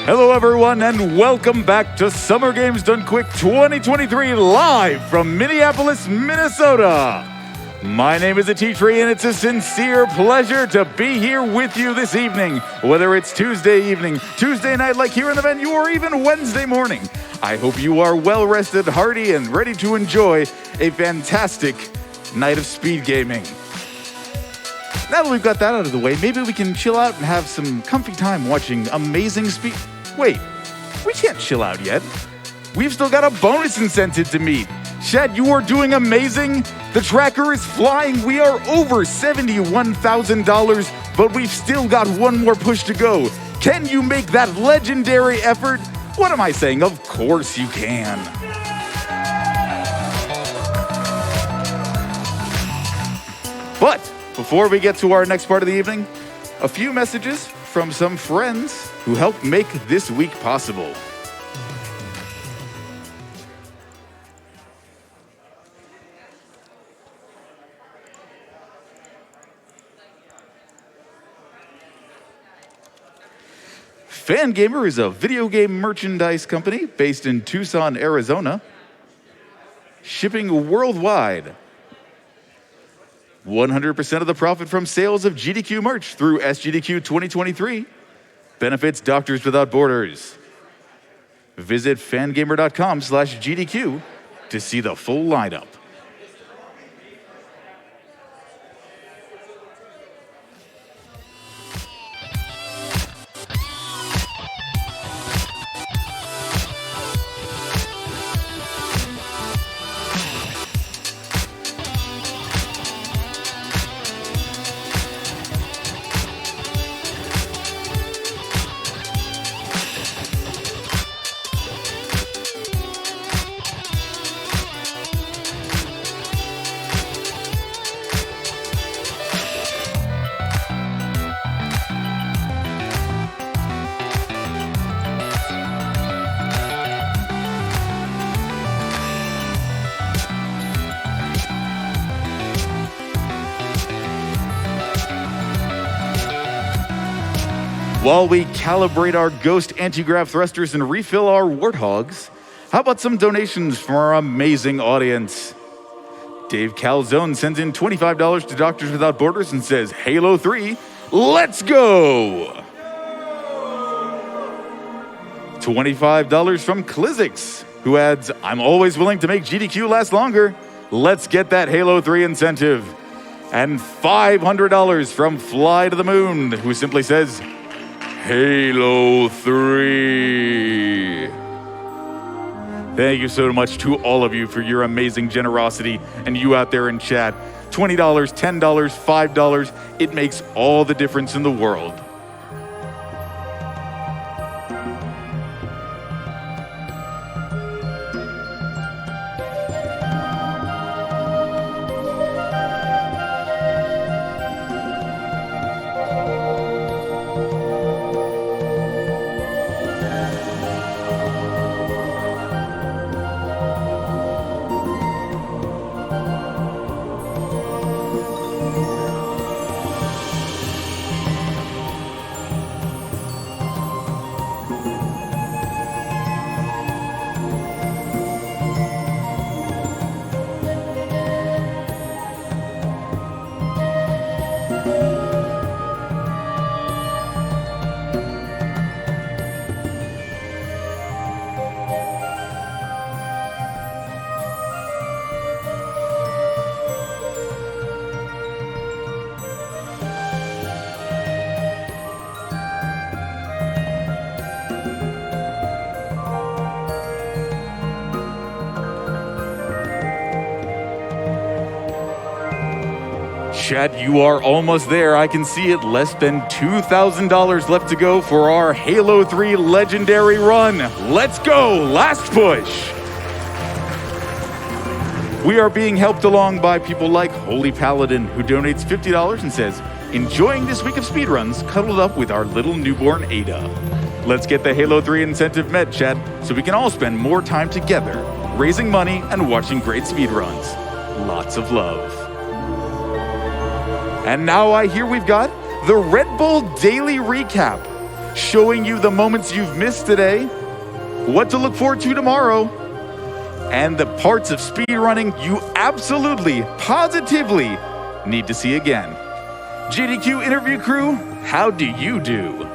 Hello, everyone, and welcome back to Summer Games Done Quick 2023, live from Minneapolis, Minnesota. My name is Atitree, and it's a sincere pleasure to be here with you this evening, whether it's Tuesday evening, Tuesday night like here in the venue, or even Wednesday morning. I hope you are well-rested, hearty, and ready to enjoy a fantastic night of speed gaming. Now that we've got that out of the way, maybe we can chill out and have some comfy time watching amazing speed... Wait, we can't chill out yet. We've still got a bonus incentive to meet. Shad, you are doing amazing. The tracker is flying. We are over $71,000, but we've still got one more push to go. Can you make that legendary effort? What am I saying? Of course you can. But before we get to our next part of the evening, a few messages from some friends who helped make this week possible. Fangamer is a video game merchandise company based in Tucson, Arizona, shipping worldwide. 100% of the profit from sales of GDQ merch through SGDQ 2023 benefits Doctors Without Borders. Visit fangamer.com/GDQ to see the full lineup. While we calibrate our Ghost anti-grav thrusters and refill our warthogs, how about some donations from our amazing audience? Dave Calzone sends in $25 to Doctors Without Borders and says, Halo 3, let's go! $25 from Klizzix, who adds, I'm always willing to make GDQ last longer. Let's get that Halo 3 incentive. And $500 from Fly to the Moon, who simply says, Halo 3. Thank you so much to all of you for your amazing generosity, and you out there in chat. $20, $10, $5, it makes all the difference in the world. Chad, you are almost there. I can see it. Less than $2,000 left to go for our Halo 3 legendary run. Let's go. Last push. We are being helped along by people like Holy Paladin, who donates $50 and says, enjoying this week of speedruns, cuddled up with our little newborn Ada. Let's get the Halo 3 incentive met, Chad, so we can all spend more time together, raising money and watching great speedruns. Lots of love. And now I hear we've got the Red Bull Daily Recap. showing you the moments you've missed today, what to look forward to tomorrow, and the parts of speedrunning you absolutely, positively need to see again. GDQ interview crew, how do you do?